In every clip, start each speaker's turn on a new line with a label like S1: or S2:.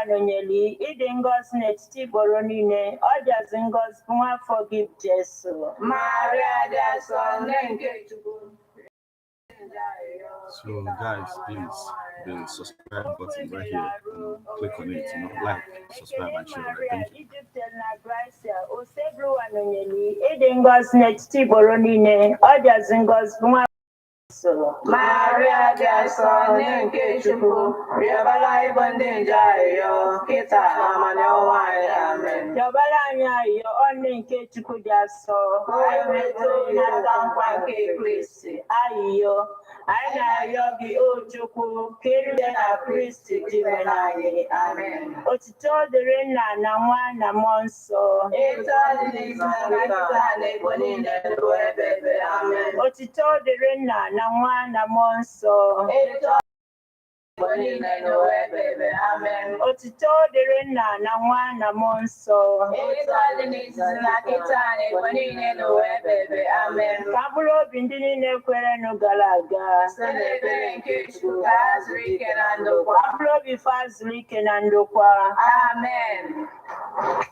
S1: anonyeli ịdị ngọzi n'etiti igboro niile ọ dịazị ngọzi bụ nwafọ gị Jesu. Maria dị asọ nne nke Chukwu.
S2: So guys, please, the subscribe button right here, click on it, like, subscribe and share. Thank you.
S1: Osebru anonyeli ịdị ngọzi n'etiti igboro niile ọ dịazị ngọzi bụ nwafọ Maria dị asọ nne nke Chukwu, rịọbara ịbụ ndị nje arịrịọ kịta na amanye ọnwa anyị. Amen. Rịọbara anyị arịrịọ ọnụ nke Chukwu dị asọ, anyị metụ n'aka nkwa nke Kristi. Arịrịọ anyị na-arịọ gị o Chukwu ka erute na Kristi dị nwere anyị. Amen. Otuto dịrị Nna na Nwa na Mmụọ Nsọ, etu ọ dị n'isi na nkịta na ebo niile ruo ebe ebe. Amen. Otuto dịrị Nna na Nwa na Mmụọ Nsọ, etu ọ dị ebo niile ruo ebe ebe. Amen. Otuto dịrị Nna na Nwa na Mmụọ Nsọ, etu ọ dị n'isi na nkịta na ebo niile ruo ebe ebe. Amen. Ka mkpụrụ obi ndị niile kwerenụ gara aga site n'ekpere nke Chukwu ka ha zuru ike na ndokwa. Ka mkpụrụ obi fa zuru ike na ndokwa. Amen.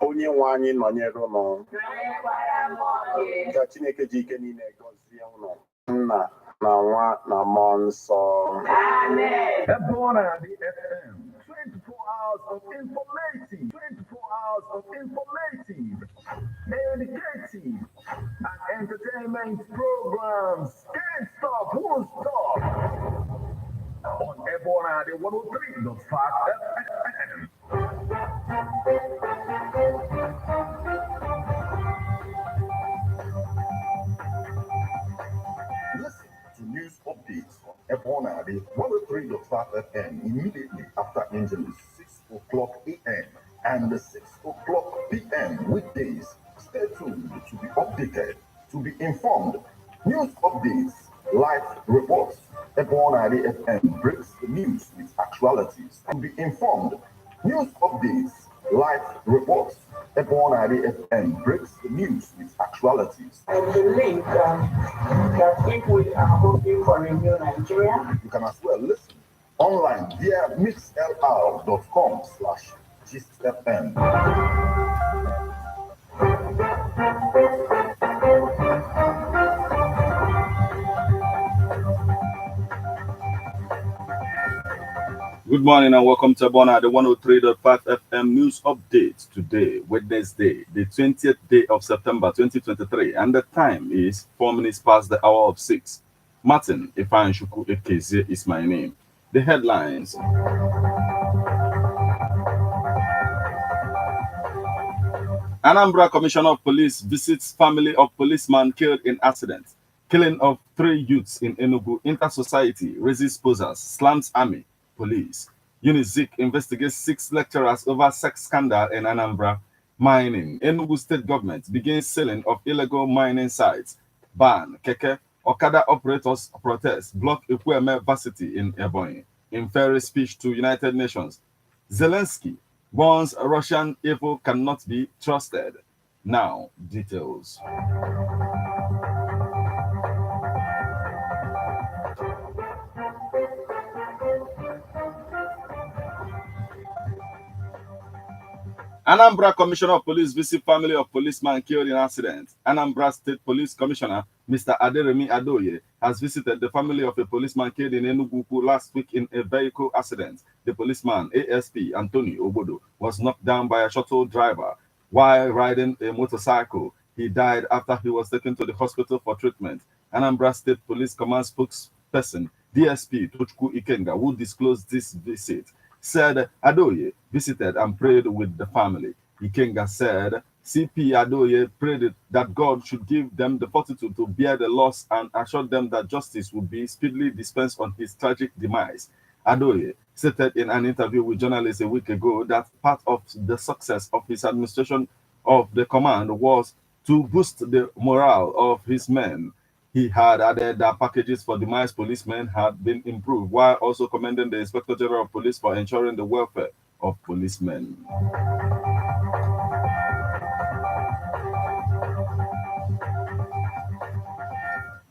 S3: Onye nwe anyị nọnyere unu.
S1: Nọnyekwara mmụọ gị.
S3: Ka Chineke ji ike niile gọzie unu. Nna na Nwa na Mmụọ Nsọ.
S1: Amen.
S4: Ohanaeze FM, 24 hours of informative, 24 hours of informative, educative, and entertainment programs. Can't stop, won't stop. On Ohanaeze 103.5 FM. Listen to news updates on Ohanaeze 103.5 FM immediately after Angeles 6 o'clock a.m. and 6 o'clock p.m. weekdays. Stay tuned to be updated, to be informed. News updates, live reports. Ohanaeze FM breaks the news with actualities. To be informed. News updates, live reports. Ohanaeze FM breaks the news with actualities.
S1: I believe that if we are hoping for a new Nigeria,
S4: You can as well listen online via mixlr.com/gistfm.
S2: Good morning and welcome to Ohanaeze 103.5 FM news update today, Wednesday, the 20th day of September 2023, and the time is 4 minutes past the hour of 6. Martin Ifanshuku Ekeze is my name. The headlines. Anambra Commissioner of Police visits family of policeman killed in accident. Killing of 3 youths in Enugu. Inter-society raises posers, slams army. Police. UNIZIK investigates 6 lecturers over sex scandal in Anambra. Mining. Enugu state government begins selling of illegal mining sites. Ban. Keke. Okada operators protest. Block Ikweme varsity in Ebonyi. In fairy speech to United Nations. Zelensky warns Russian evil cannot be trusted. Now, details. Anambra Commissioner of Police visit family of policeman killed in accident. Anambra State Police Commissioner Mr. Aderemi Adoye has visited the family of a policeman killed in Enugu last week in a vehicle accident. The policeman, ASP Anthony Obodo, was knocked down by a shuttle driver while riding a motorcycle. He died after he was taken to the hospital for treatment. Anambra State Police Command spokesperson DSP Tochukwu Ikenga, who disclosed this visit, said Adoye visited and prayed with the family. Ikenga said CP Adoye prayed that God should give them the fortitude to bear the loss and assured them that justice would be speedily dispensed on his tragic demise. Adoye stated in an interview with journalists a week ago that part of the success of his administration of the command was to boost the morale of his men. He had added that packages for demised policemen had been improved, while also commending the Inspector General of Police for ensuring the welfare of policemen.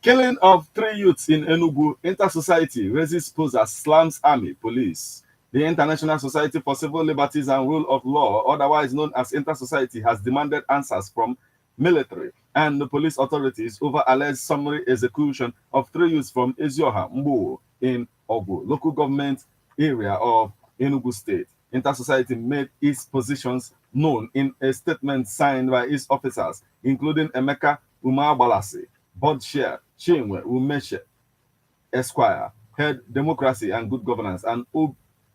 S2: Killing of 3 youths in Enugu. Inter-society raises posers, slams army. Police. The International Society for Civil Liberties and Rule of Law, otherwise known as Inter-Society, has demanded answers from military and the police authorities over alleged summary execution of 3 youths from Ezioha, Mbo, in Ogu, local government area of Enugu State. Inter-Society made its positions known in a statement signed by its officers, including Emeka Umabalasi, Board Chair, Chinwe Umeshe, Esquire, Head Democracy and Good Governance, and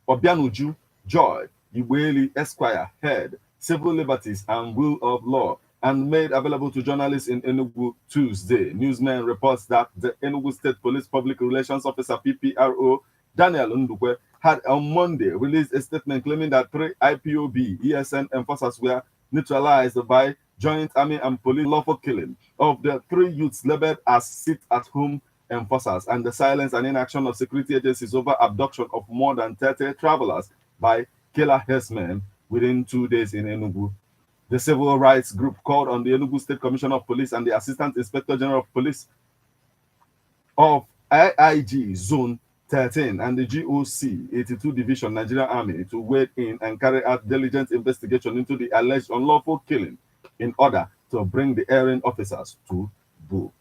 S2: Obianuju Joy Iweli, Esquire, Head Civil Liberties and Rule of Law, and made available to journalists in Enugu Tuesday. Newsman reports that the Enugu State Police Public Relations Officer, PPRO, Daniel Ndukwe, had on Monday released a statement claiming that 3 IPOB ESN enforcers were neutralized by Joint Army and Police lawful killing of the 3 youths labeled as sit-at-home enforcers and the silence and inaction of security agencies over abduction of more than 30 travelers by killer herdsmen within 2 days in Enugu. The civil rights group called on the Enugu State Commissioner of Police and the Assistant Inspector General of Police of IIG Zone 13 and the GOC 82 Division Nigerian Army to wade in and carry out diligent investigation into the alleged unlawful killing in order to bring the erring officers to book.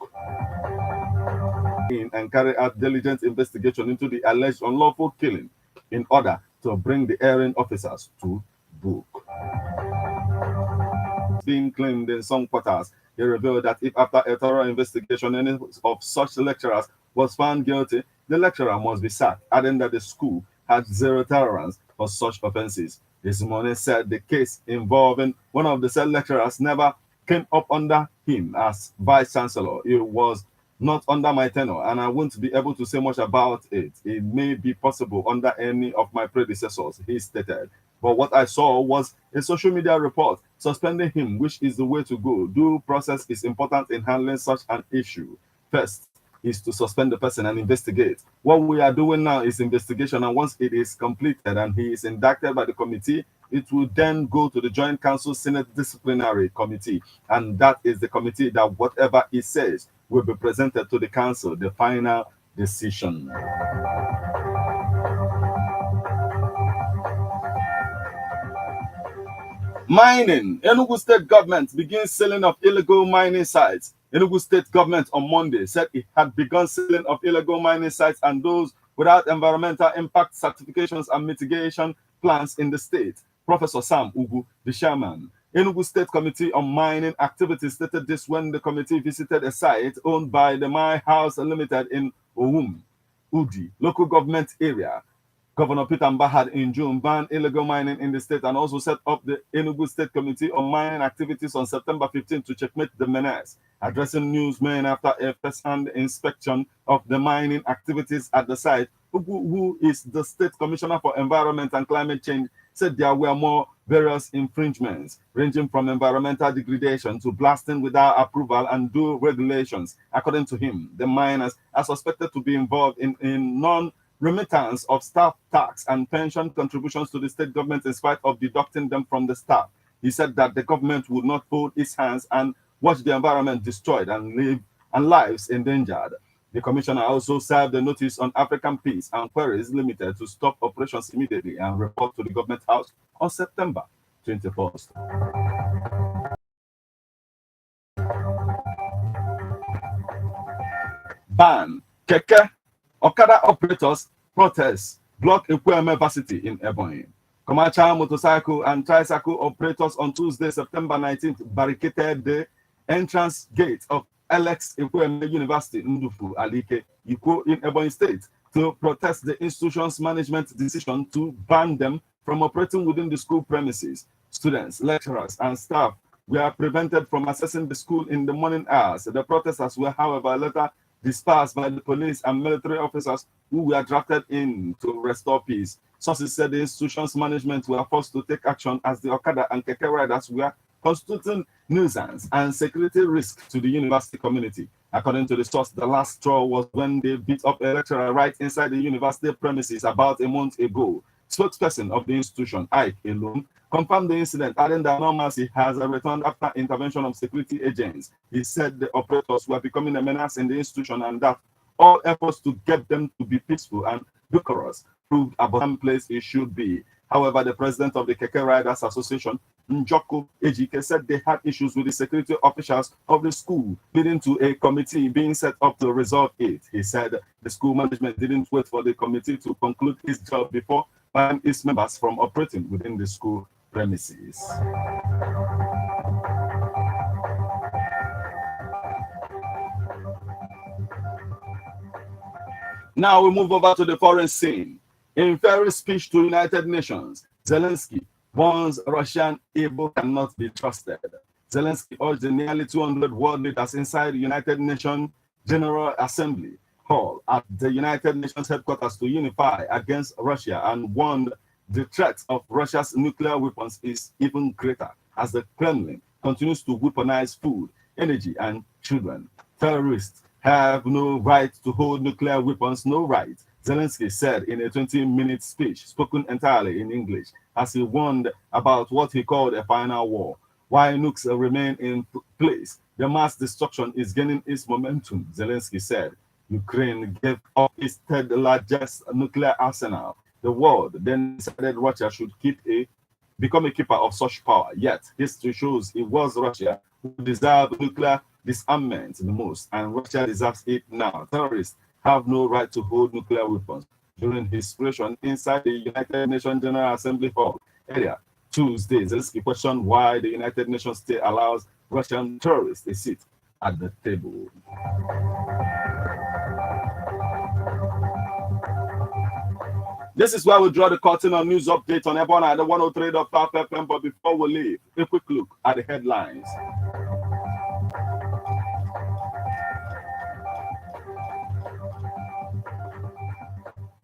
S2: And carry out diligent investigation into the alleged unlawful killing in order to bring the erring officers to book. Being claimed in some quarters, he revealed that if after a thorough investigation any of such lecturers was found guilty, the lecturer must be sacked, adding that the school had zero tolerance for such offenses. This morning said the case involving one of the said lecturers never came up under him as vice chancellor. It was not under my tenure, and I won't be able to say much about it. It may be possible under any of my predecessors, he stated. But what I saw was a social media report suspending him, which is the way to go. Due process is important in handling such an issue. First is to suspend the person and investigate. What we are doing now is investigation, and once it is completed and he is indicted by the committee, it will then go to the Joint Council Senate Disciplinary Committee, and that is the committee that whatever it says will be presented to the council, the final decision. Mining. Enugu State government begins selling of illegal mining sites. Enugu State government on Monday said it had begun selling of illegal mining sites and those without environmental impact certifications and mitigation plans in the state. Professor Sam Ugu, the chairman, Enugu State Committee on Mining Activities, stated this when the committee visited a site owned by the My House Limited in Owum, Udi, local government area. Governor Peter Mba had in June banned illegal mining in the state and also set up the Enugu State Committee on Mining Activities on September 15 to checkmate the menace. Addressing newsmen after a first-hand inspection of the mining activities at the site, Ugu, who is the State Commissioner for Environment and Climate Change, said there were more various infringements, ranging from environmental degradation to blasting without approval and due regulations. According to him, the miners are suspected to be involved in non-remittance of staff tax and pension contributions to the state government in spite of deducting them from the staff. He said that the government would not fold its hands and watch the environment destroyed and lives endangered. The commissioner also served a notice on African Peace and Quarries Limited to stop operations immediately and report to the government house on September 21st. Ban. Keke. Okada operators protest. Block Ekweme Varsity in Ebonyi. Commercial motorcycle and tricycle operators on Tuesday, September 19th, barricaded the entrance gate of Alex Ekweme University, Ndufu, Alike, Iko in Ebonyi State to protest the institution's management decision to ban them from operating within the school premises. Students, lecturers, and staff were prevented from accessing the school in the morning hours. The protesters were, however, later dispersed by the police and military officers who were drafted in to restore peace. Sources said the institution's management were forced to take action as the Okada and Keke riders were constituting nuisance and security risk to the university community. According to the source, the last straw was when they beat up a lecturer right inside the university premises about a month ago. Spokesperson of the institution, Ike Elum, confirmed the incident, adding that normalcy has returned after intervention of security agents. He said the operators were becoming a menace in the institution and that all efforts to get them to be peaceful and decorous proved about some place it should be. However, the president of the Keke Riders Association, Njoko Ejike, said they had issues with the security officials of the school, leading to a committee being set up to resolve it. He said the school management didn't wait for the committee to conclude its job before banning its members from operating within the school premises. Now we move over to the foreign scene. In very speech to United Nations, Zelensky warns Russian evil cannot be trusted. Zelensky urged the nearly 200 world leaders inside the United Nations General Assembly Hall at the United Nations headquarters to unify against Russia and warned the threat of Russia's nuclear weapons is even greater as the Kremlin continues to weaponize food, energy, and children. Terrorists have no right to hold nuclear weapons, no right, Zelensky said in a 20-minute speech spoken entirely in English as he warned about what he called a final war. While nukes remain in place, the mass destruction is gaining its momentum, Zelensky said. Ukraine gave up its third largest nuclear arsenal. The world then decided Russia should become a keeper of such power. Yet, history shows it was Russia who deserved nuclear disarmament the most, and Russia deserves it now. Terrorists have no right to hold nuclear weapons. During his speech inside the United Nations General Assembly Hall earlier Tuesday, Zelensky questioned why the United Nations still allows Russian terrorists a seat at the table. This is where we draw the curtain on news update on Ebona at the 103.5 FM. But before we leave, a quick look at the headlines.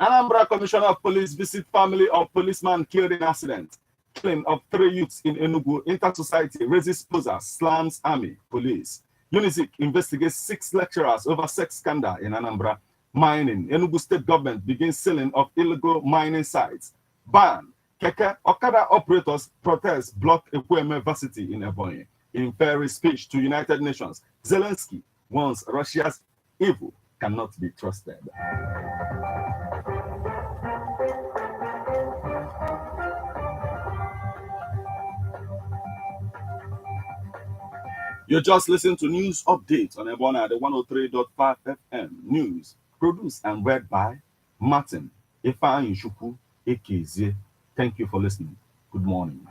S2: Anambra Commissioner of Police visit family of policeman killed in accident. Killing of 3 youths in Enugu. Inter-society raises posers, slams army, police. UNIZIC investigates 6 lecturers over sex scandal in Anambra. Mining. Enugu state government begins selling of illegal mining sites. Ban. Keke Okada operators protest block Ekweme Varsity in Ebonyi. In fiery speech to United Nations, Zelensky warns Russia's evil cannot be trusted. You just listened to news updates on Ebona at the 103.5 FM news, produced and read by Martin Ifeanyi Ekezie. Thank you for listening. Good morning.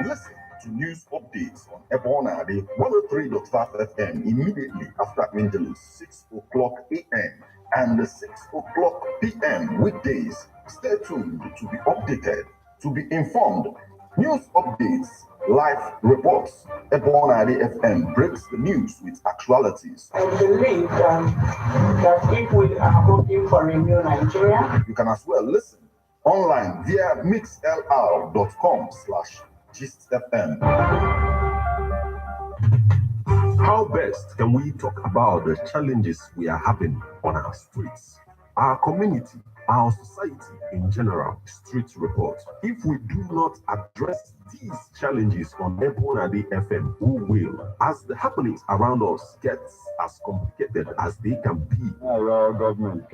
S4: Listen to news updates on Ebona, the 103.5 FM immediately after Angelus, 6 o'clock a.m. and 6 o'clock p.m. weekdays. Stay tuned to be updated, to be informed. News updates, live reports. Ebona FM breaks the news with actualities.
S1: I believe that if we are hoping for a new Nigeria,
S4: you can as well listen online via mixlr.com/GistFM. How best can we talk about the challenges we are having on our streets, our community, our society in general? Street report. If we do not address these challenges on Ebona FM, who will? As the happenings around us get as complicated as they can be.
S3: Our government,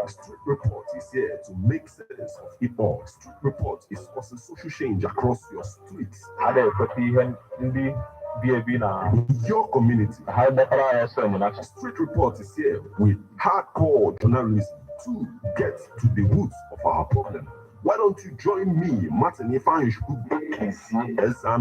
S4: Street report is here to make sense of it all. Street report is causing social change across your streets. In your community. Street report is here with hardcore journalism to get to the roots of our problem. Why don't you join me, Martin Ifeanyi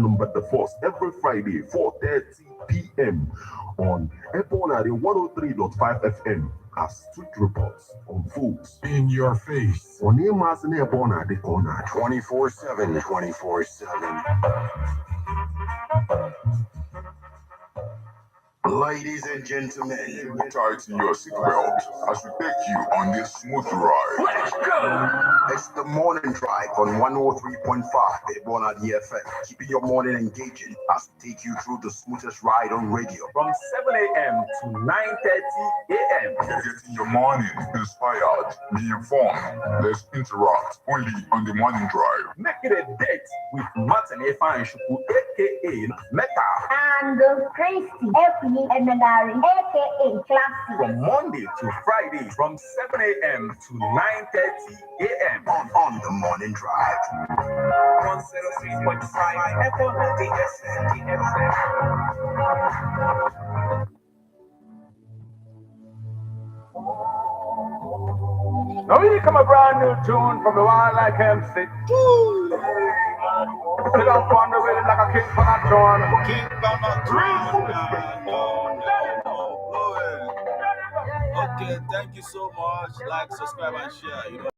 S4: number the first every Friday, 4:30 p.m. on Ebona 103.5 FM as Street Reports unfolds in your face. On Emas and Ebona the corner 24/7, 24/7. Ladies and gentlemen, tighten your seatbelt as we take you on this smooth ride. Let's go! It's the morning drive on 103.5 Ohanaeze FM, keeping your morning engaging as we take you through the smoothest ride on radio.
S5: From 7 a.m. to 9:30 a.m.
S4: Getting your morning inspired, be informed, let's interact only on the morning drive.
S5: Make it a date with Martin Efan Shuku, aka Meta.
S6: And Christy F.E. Emenari, aka Classy.
S5: From Monday to Friday, from 7 a.m. to 9:30 a.m.
S4: On the morning drive.
S1: 103.5 FM.
S5: Now here come a brand new tune from the one like MC. Sit up on the rhythm like a king from a throne.
S2: King from a throne. Okay, thank you so much. Like, subscribe, and share. You know.